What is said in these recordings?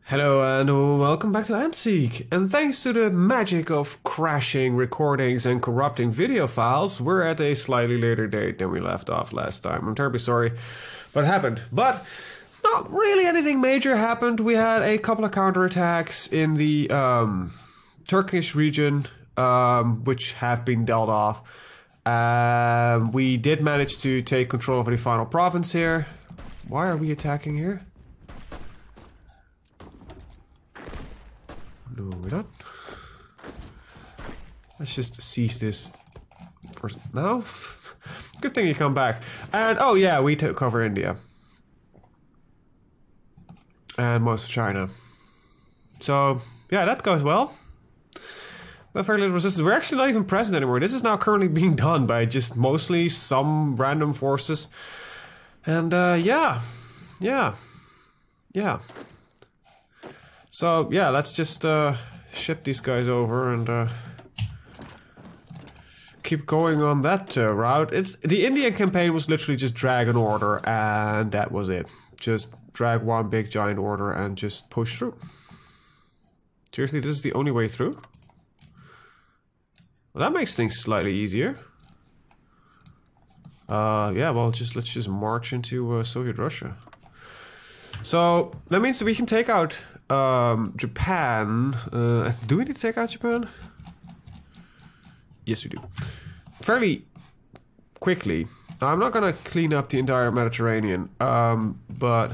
Hello and welcome back to Endsieg. And thanks to the magic of crashing recordings and corrupting video files, we're at a slightly later date than we left off last time. I'm terribly sorry what happened, but not really anything major happened. We had a couple of counterattacks in the Turkish region, which have been dealt off. We did manage to take control of the final province here. Why are we attacking here? No, we're not. Let's just seize this first. No? Good thing you come back. And, oh yeah, we took over India. And most of China. So, yeah, that goes well. But very little resistance. We're actually not even present anymore. This is now currently being done by just mostly some random forces. And, yeah. So, yeah, let's just ship these guys over and keep going on that route. The Indian campaign was literally just drag an order, and that was it. Just drag one big giant order and just push through. Seriously, this is the only way through? Well, that makes things slightly easier. Yeah, well, let's just march into Soviet Russia. So, that means that we can take out Japan. Do we need to take out Japan? Yes, we do. Fairly quickly. Now, I'm not gonna clean up the entire Mediterranean, but...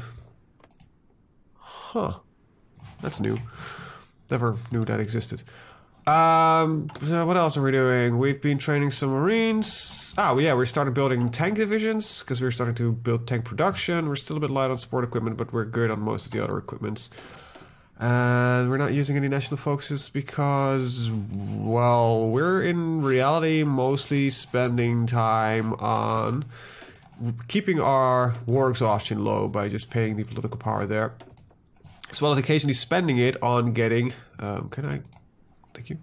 Huh. That's new. Never knew that existed. So what else are we doing? We've been training some Marines. Oh yeah, we started building tank divisions because we're starting to build tank production. We're still a bit light on support equipment, but we're good on most of the other equipments. And we're not using any national focuses because, well, we're in reality mostly spending time on keeping our war exhaustion low by just paying the political power there, as well as occasionally spending it on getting, thank you.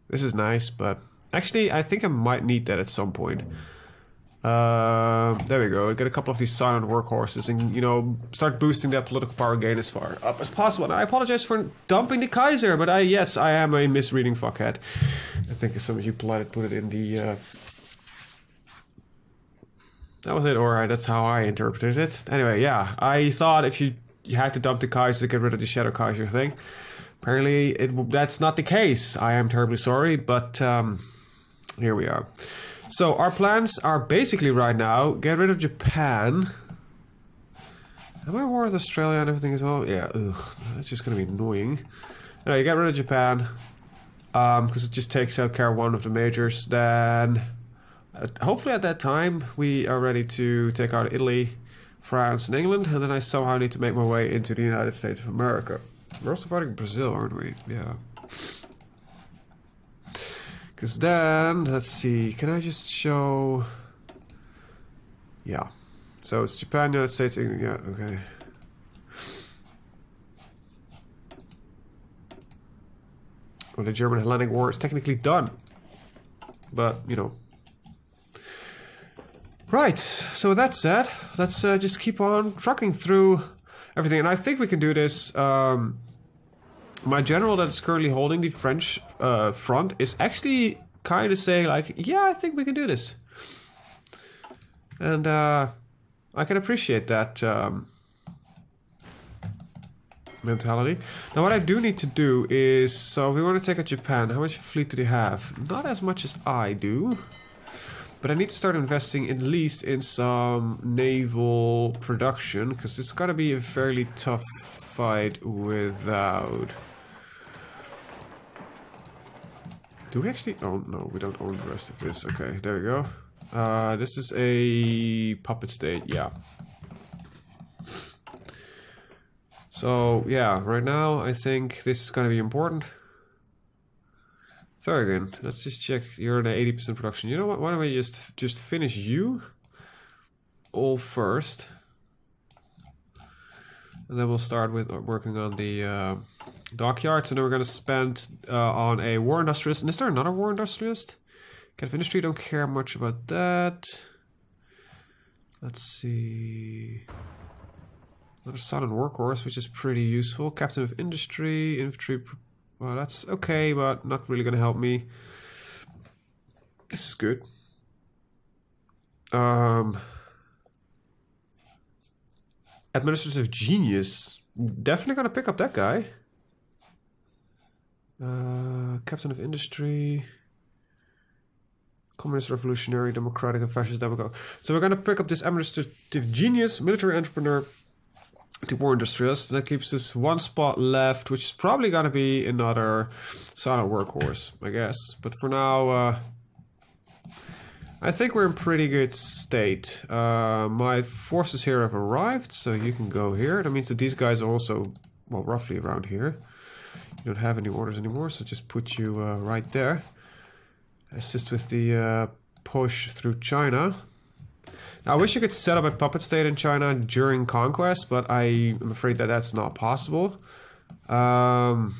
This is nice, but actually I think I might need that at some point. There we go. Get a couple of these silent workhorses and, you know, start boosting that political power gain as far up as possible. And I apologize for dumping the Kaiser, but yes, I am a misreading fuckhead. I think some of you put it in the... That was it, alright, that's how I interpreted it. Anyway, yeah, I thought if you had to dump the Kaiser to get rid of the Shadow Kaiser thing. Apparently, that's not the case. I am terribly sorry, but here we are. So, our plans are basically right now, get rid of Japan. Am I at war with Australia and everything as well? Yeah, ugh, that's just going to be annoying. No, you get rid of Japan, because it just takes out care of one of the majors. Then, hopefully at that time, we are ready to take out Italy, France, and England, and then I somehow need to make my way into the United States of America. We're also fighting Brazil, aren't we? Yeah. Because then, let's see, can I just show... Yeah. So it's Japan, United States, England, yeah, okay. Well, the German Hellenic War is technically done. But, you know. Right, so with that said, let's just keep on trucking through everything. And I think we can do this. My general that's currently holding the French front is actually kind of saying like, yeah, I think we can do this. And I can appreciate that mentality. Now what I do need to do is, so we want to take out Japan. How much fleet do they have? Not as much as I do. But I need to start investing at least in some naval production, because it's got to be a fairly tough fight without... Do we actually... Oh, no, we don't own the rest of this. Okay, there we go. This is a puppet state, yeah. So, yeah, right now I think this is going to be important. Thurgan, let's just check. You're at 80% production. You know what? Why don't we just finish you all first, and then we'll start with working on the dockyards, and then we're gonna spend on a war industrialist. And is there another war industrialist? Kind of industry. Don't care much about that. Let's see. Another silent workhorse, which is pretty useful. Captain of Industry, Infantry. Well, that's okay, but not really going to help me. This is good. Administrative Genius. Definitely going to pick up that guy. Captain of Industry. Communist, Revolutionary, Democratic, and Fascist Demagogue. So we're going to pick up this Administrative Genius, Military Entrepreneur, the War Industrialist. And that keeps us one spot left, which is probably going to be another silent workhorse, I guess. But for now, I think we're in pretty good state. My forces here have arrived, so you can go here. That means that these guys are also, well, roughly around here. You don't have any orders anymore, so just put you right there. Assist with the push through China. Now, I wish you could set up a puppet state in China during conquest, but I am afraid that that's not possible. But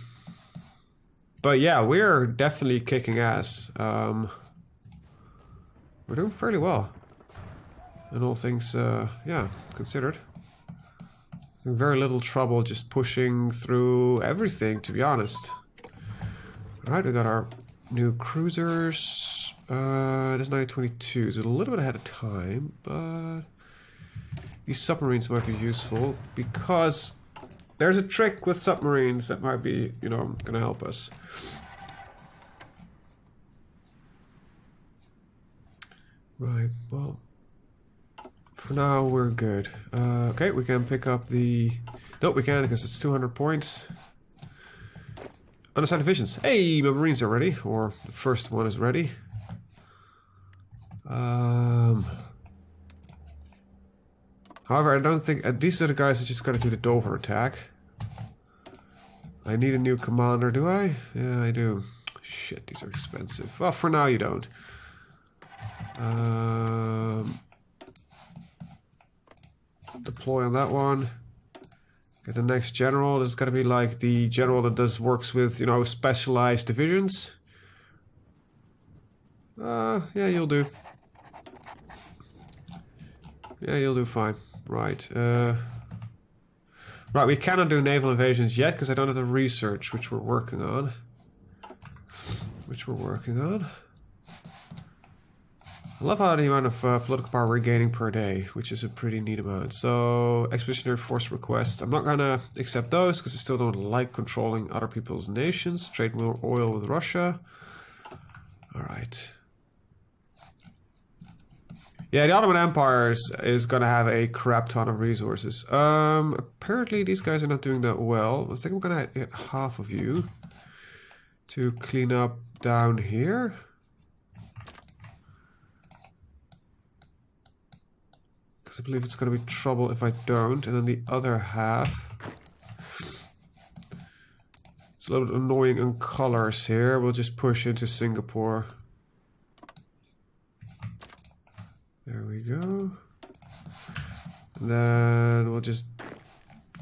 yeah, we're definitely kicking ass. We're doing fairly well. And all things, yeah, considered. Very little trouble just pushing through everything, to be honest. Alright, we got our new cruisers. It is 1922, so a little bit ahead of time, but these submarines might be useful because there's a trick with submarines that might be, you know, gonna help us. Right, well, for now we're good. Okay, we can pick up the... Nope, we can't because it's 200 points. Unassigned divisions. Hey, my Marines are ready, or the first one is ready. However, I don't think... these are the guys that just gotta do the Dover attack. I need a new commander, do I? Yeah, I do. Shit, these are expensive. Well, for now you don't. Deploy on that one. Get the next general. This is gonna be like the general that works with, you know, specialized divisions. Yeah, you'll do. Yeah, you'll do fine. Right. Right, we cannot do naval invasions yet because I don't have the research, which we're working on. I love how the amount of political power we're gaining per day, which is a pretty neat amount. So, expeditionary force requests. I'm not gonna accept those because I still don't like controlling other people's nations. Trade more oil with Russia. Alright. Yeah, the Ottoman Empire is gonna have a crap ton of resources. Apparently these guys are not doing that well. I think I'm gonna get half of you to clean up down here. Because I believe it's going to be trouble if I don't. And then the other half. It's a little bit annoying in colors here. We'll just push into Singapore. There we go. And then we'll just,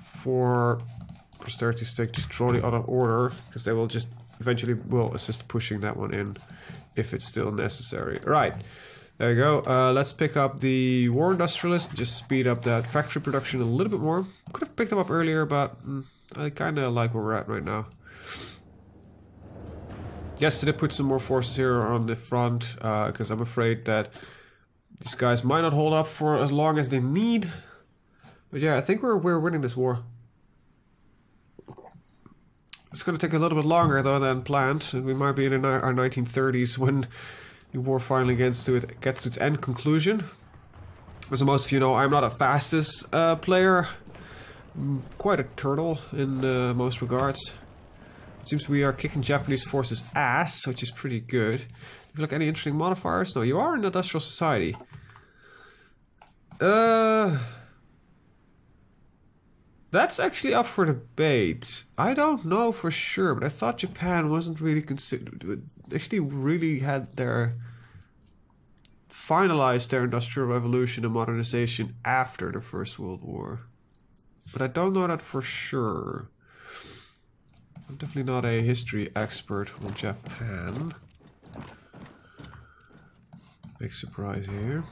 for posterity's sake, just draw the other order. Because they will just eventually will assist pushing that one in if it's still necessary. Right. There you go. Let's pick up the War Industrialist. Just speed up that factory production a little bit more. Could have picked them up earlier, but I kind of like where we're at right now. Yes, they put some more forces here on the front, because I'm afraid that these guys might not hold up for as long as they need. But yeah, I think we're winning this war. It's going to take a little bit longer though than planned. We might be in our 1930s when the war finally gets to its end conclusion. As most of you know, I'm not a fastest player. I'm quite a turtle in most regards. It seems we are kicking Japanese forces' ass, which is pretty good. If you look, any interesting modifiers? No, you are an industrial society. That's actually up for debate. I don't know for sure, but I thought Japan wasn't really considered. Actually, really had finalized their industrial revolution and modernization after the First World War. But I don't know that for sure. I'm definitely not a history expert on Japan. Big surprise here.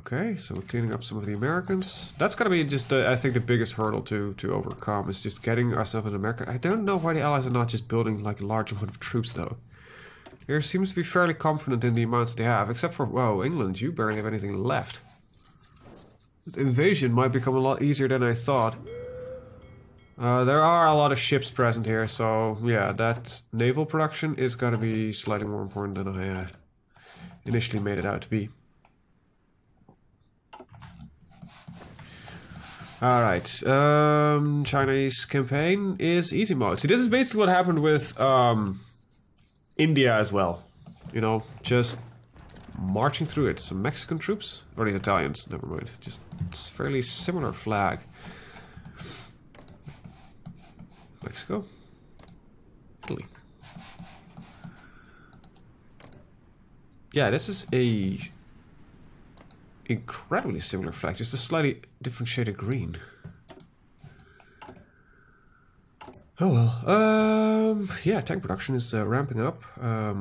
Okay, so we're cleaning up some of the Americans. That's gonna be just, I think, the biggest hurdle to overcome is just getting ourselves in America. I don't know why the Allies are not just building like a large amount of troops, though. They seems to be fairly confident in the amounts they have, except for, whoa, England, you barely have anything left. The invasion might become a lot easier than I thought. There are a lot of ships present here, so yeah, that naval production is gonna be slightly more important than I initially made it out to be. Alright, Chinese campaign is easy mode. See, this is basically what happened with India as well. You know, just marching through it. Some Mexican troops, or the Italians, never mind. Just, it's fairly similar flag. Mexico, Italy. Yeah, this is a incredibly similar flag, just a slightly different shade of green. Oh well. Yeah, tank production is ramping up.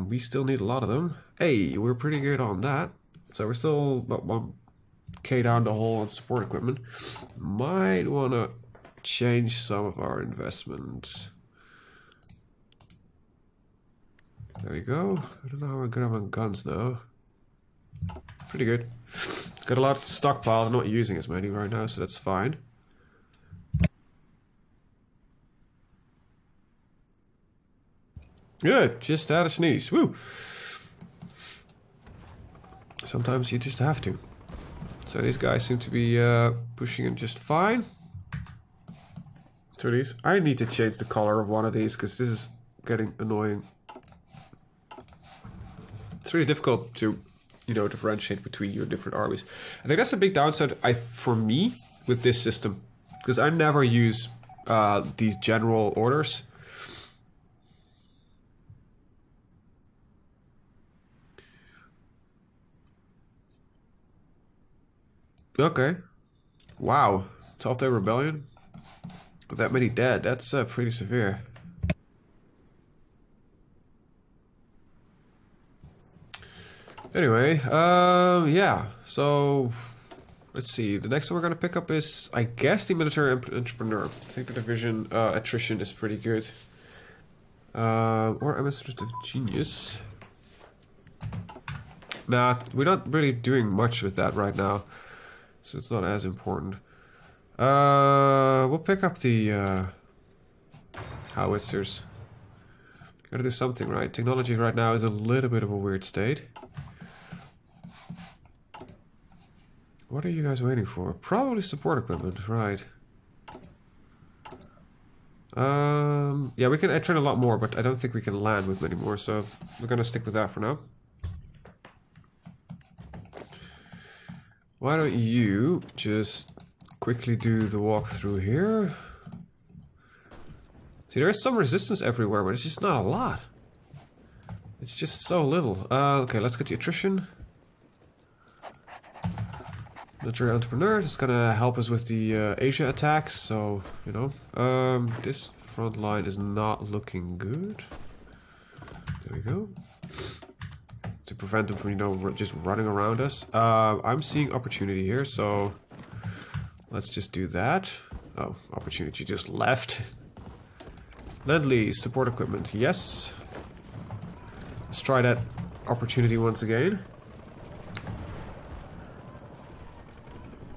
We still need a lot of them. Hey, we're pretty good on that. So we're still about 1K down the hole on support equipment. Might wanna change some of our investments. There we go. I don't know how good I'm on guns now. Pretty good. Got a lot stockpiled. I'm not using as many right now, so that's fine. Good. Just had a sneeze. Woo! Sometimes you just have to. So these guys seem to be pushing in just fine. So these, I need to change the color of one of these because this is getting annoying. It's really difficult to, you know, differentiate between your different armies. I think that's a big downside for me with this system, because I never use these general orders. Okay. Wow. 12-day rebellion? With that many dead, that's pretty severe. Anyway, yeah, so let's see. The next one we're gonna pick up is, I guess, the military entrepreneur. I think the division attrition is pretty good. Or administrative genius. Nah, we're not really doing much with that right now, so it's not as important. We'll pick up the howitzers. Gotta do something, right? Technology right now is a little bit of a weird state. What are you guys waiting for? Probably support equipment, right? Yeah, we can train a lot more, but I don't think we can land with many more, so we're gonna stick with that for now. Why don't you just quickly do the walkthrough here? See, there is some resistance everywhere, but it's just not a lot. It's just so little. Okay, let's get the attrition. Military entrepreneur is gonna help us with the Asia attacks, so, you know. This front line is not looking good. There we go. To prevent them from, you know, just running around us. I'm seeing opportunity here, so let's just do that. Oh, opportunity just left. Lend-Lease, support equipment, yes. Let's try that opportunity once again.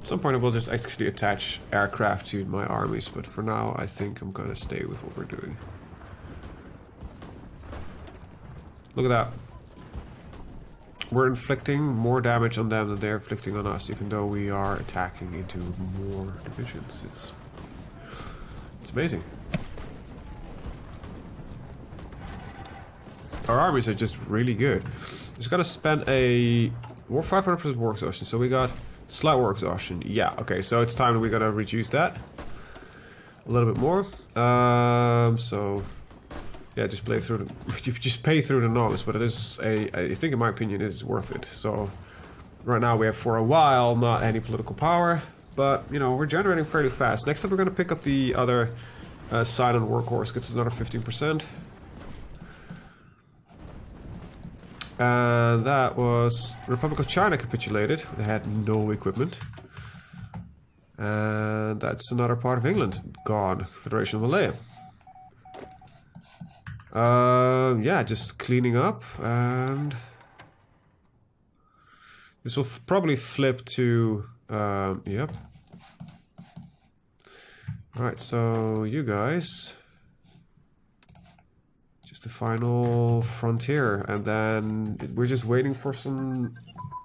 At some point I will just actually attach aircraft to my armies, but for now I think I'm gonna stay with what we're doing. Look at that. We're inflicting more damage on them than they're inflicting on us, even though we are attacking into more divisions. It's amazing. Our armies are just really good. Just gotta spend a 500% war exhaustion, so we got slight war exhaustion. Yeah, okay, so it's time that we gotta reduce that a little bit more. So yeah, just play through the, just pay through the novice, but it is I think in my opinion it is worth it. So right now we have for a while not any political power, but you know, we're generating fairly fast. Next up we're gonna pick up the other silent workhorse, gets us another 15%. And that was Republic of China capitulated. They had no equipment. And that's another part of England gone. Federation of Malaya. Yeah, just cleaning up, and this will probably flip to yep. Alright, so you guys, just the final frontier, and then we're just waiting for some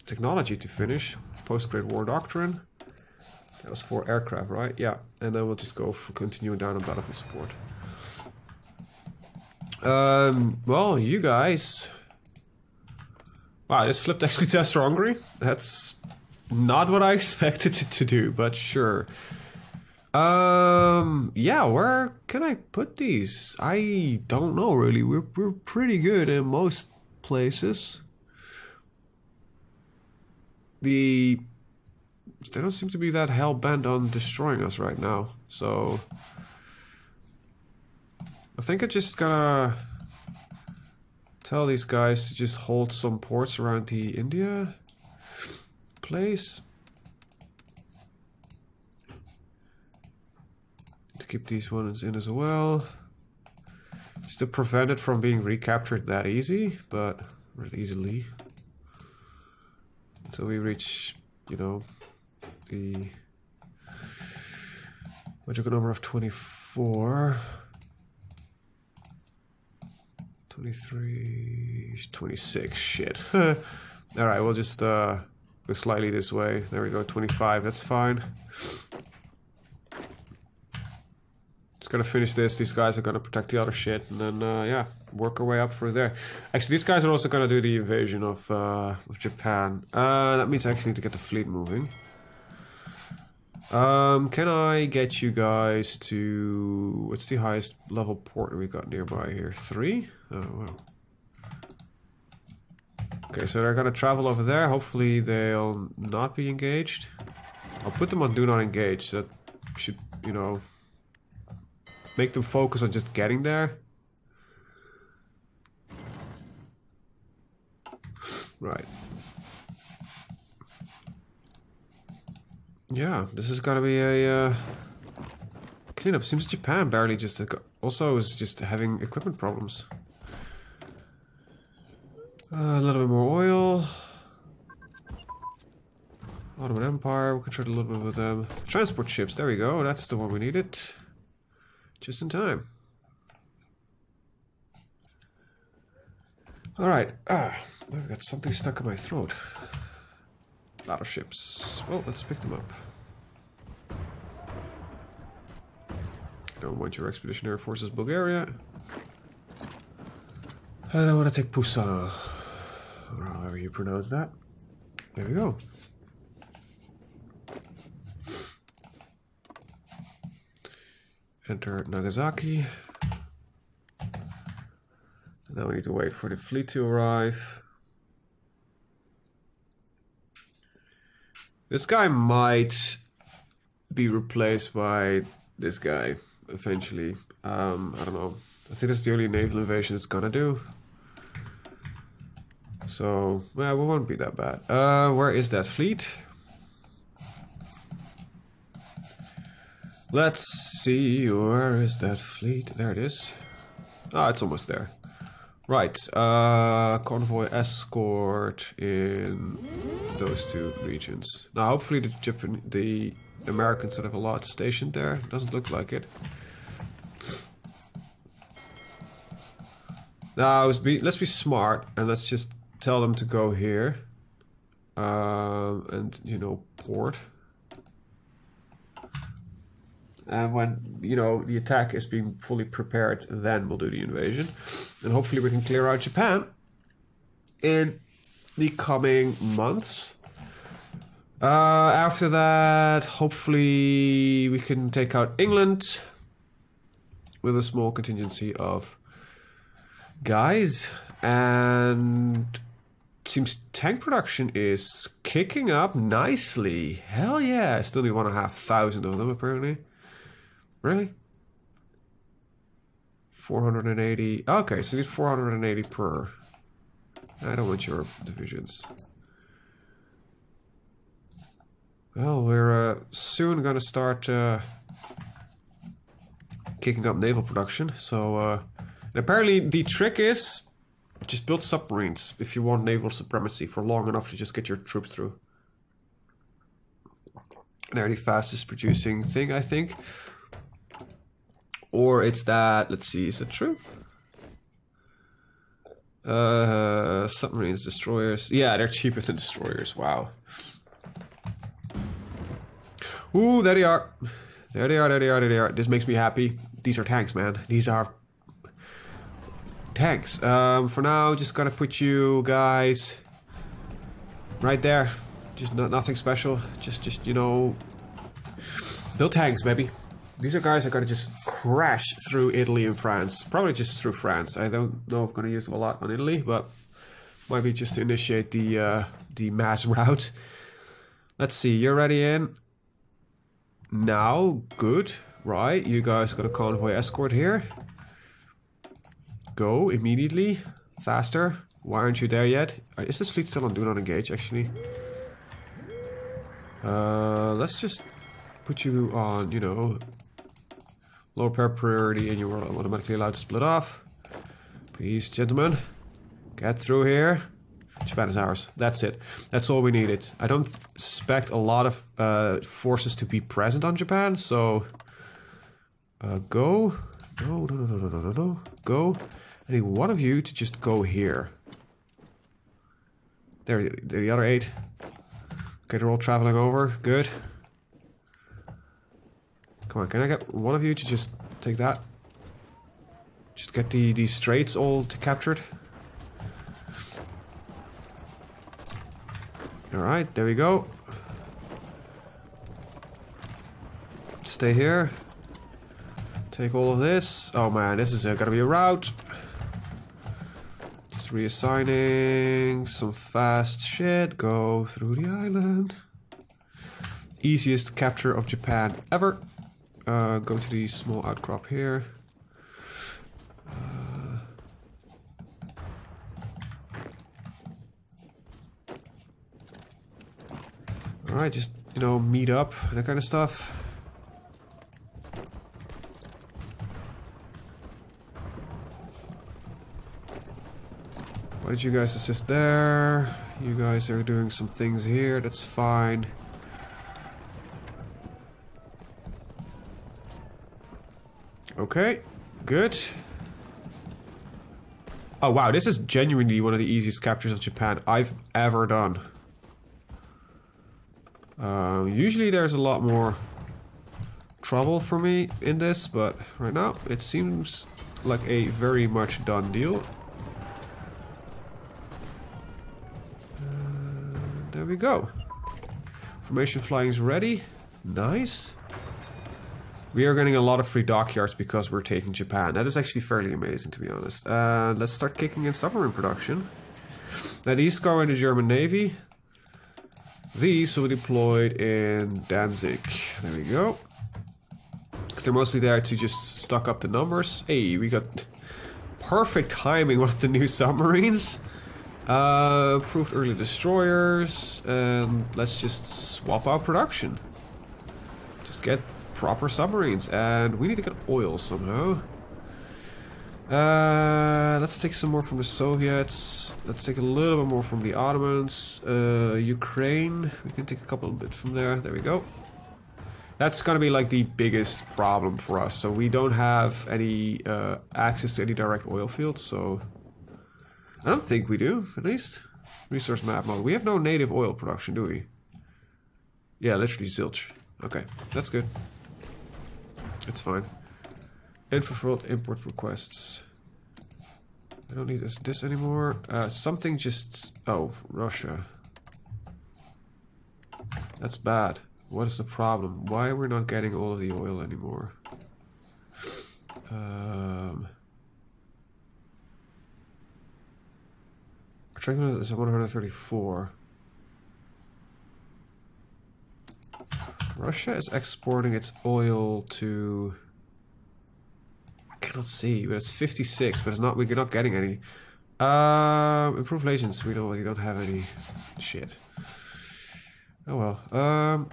technology to finish. Post-Great War Doctrine. That was for aircraft, right? Yeah, and then we'll just go for continuing down on battlefield support. Well, you guys. Wow, this flipped actually to Austro-Hungary. That's not what I expected it to do, but sure. Yeah, where can I put these? I don't know really. We're pretty good in most places. They don't seem to be that hell-bent on destroying us right now, so I think I'm just gonna tell these guys to just hold some ports around the India place. To keep these ones in as well. Just to prevent it from being recaptured that easy, but really easily. Until we reach, you know, the magical number of 24. 23, 26, shit. Alright, we'll just go slightly this way. There we go, 25, that's fine. Just gonna finish this. These guys are gonna protect the other shit, and then, yeah, work our way up through there. Actually, these guys are also gonna do the invasion of Japan. That means I actually need to get the fleet moving. Can I get you guys to... What's the highest level port we got nearby here? 3? Oh, wow. Okay, so they're gonna travel over there. Hopefully they'll not be engaged. I'll put them on do not engage. That should, you know, make them focus on just getting there. Right. Yeah, this is gonna be a cleanup. Seems Japan barely just also is just having equipment problems. A little bit more oil. Ottoman Empire, we can trade a little bit with them. Transport ships, there we go. That's the one we needed. Just in time. Alright, I've got something stuck in my throat. Battleships. Well, let's pick them up. Don't want your expeditionary forces, Bulgaria. And I want to take Pusan. Or however you pronounce that. There we go. Enter Nagasaki. Now we need to wait for the fleet to arrive. This guy might be replaced by this guy eventually. I don't know. I think that's the only naval invasion it's gonna do. So, well, it won't be that bad. Where is that fleet? Let's see, where is that fleet? There it is. Ah, it's almost there. Right, convoy escort in those two regions. Now, hopefully the Americans don't have a lot stationed there. Doesn't look like it. Now, let's be smart and let's just tell them to go here. And, you know, port. And when, you know, the attack is being fully prepared, then we'll do the invasion. And hopefully we can clear out Japan in the coming months. After that, hopefully we can take out England with a small contingency of guys. And it seems tank production is kicking up nicely. Hell yeah, I still need 1,500 of them apparently. Really? 480. Okay, so it's 480 per. I don't want your divisions. Well, we're soon gonna start kicking up naval production. So, and apparently the trick is just build submarines if you want naval supremacy for long enough to just get your troops through. They're the fastest producing thing, I think. Or it's that, let's see, is that true? Submarines, destroyers. Yeah, they're cheaper than destroyers, wow. Ooh, there they are. There they are, there they are, there they are. This makes me happy. These are tanks, man. These are tanks. For now, just gonna put you guys right there. Just nothing special. Just you know, build tanks, baby. These are guys that are gonna just crash through Italy and France. Probably just through France. I don't know if I'm gonna use them a lot on Italy, but might be just to initiate the mass route. Let's see. You're ready in. Now, good, right? You guys got a convoy escort here. Go immediately, faster. Why aren't you there yet? Is this fleet still on do not engage? Actually, let's just put you on, you know, lower priority, and you are automatically allowed to split off. Please, gentlemen, get through here. Japan is ours. That's it. That's all we needed. I don't suspect a lot of forces to be present on Japan, so go. No. Go. I need one of you to just go here. There, the other 8. Okay, they're all traveling over. Good. Come on, can I get one of you to just take that? Just get the straits all captured. Alright, there we go. Stay here. Take all of this. Oh man, this is gotta be a route. Just reassigning some fast shit. Go through the island. Easiest capture of Japan ever. Go to the small outcrop here. Alright, just, you know, meet up, that kind of stuff. Why did you guys assist there? You guys are doing some things here, that's fine. Okay, good. Oh wow, this is genuinely one of the easiest captures of Japan I've ever done. Usually there's a lot more trouble for me in this, but right now it seems like a very much done deal. There we go. Formation flying is ready. Nice. We are getting a lot of free dockyards because we're taking Japan. That is actually fairly amazing, to be honest. Let's start kicking in submarine production. Now these go in the German Navy. These will be deployed in Danzig. There we go. Because they're mostly there to just stock up the numbers. Hey, we got perfect timing with the new submarines. Approved early destroyers. And let's just swap out production. Just get proper submarines. And we need to get oil somehow. Let's take some more from the Soviets. Let's take a little bit more from the Ottomans. Ukraine. We can take a couple of bit from there. There we go. That's gonna be like the biggest problem for us. So we don't have any access to any direct oil fields. So I don't think we do, at least. Resource map mode. We have no native oil production, do we? Yeah, literally zilch. Okay, that's good. It's fine. Infraworld import requests. I don't need this anymore. Something just... Oh, Russia. That's bad. What is the problem? Why are we not getting all of the oil anymore? Our trade is 134. Russia is exporting its oil to... I cannot see, but it's 56, but it's not. We're not getting any. Improve legends. We don't have any shit. Oh well.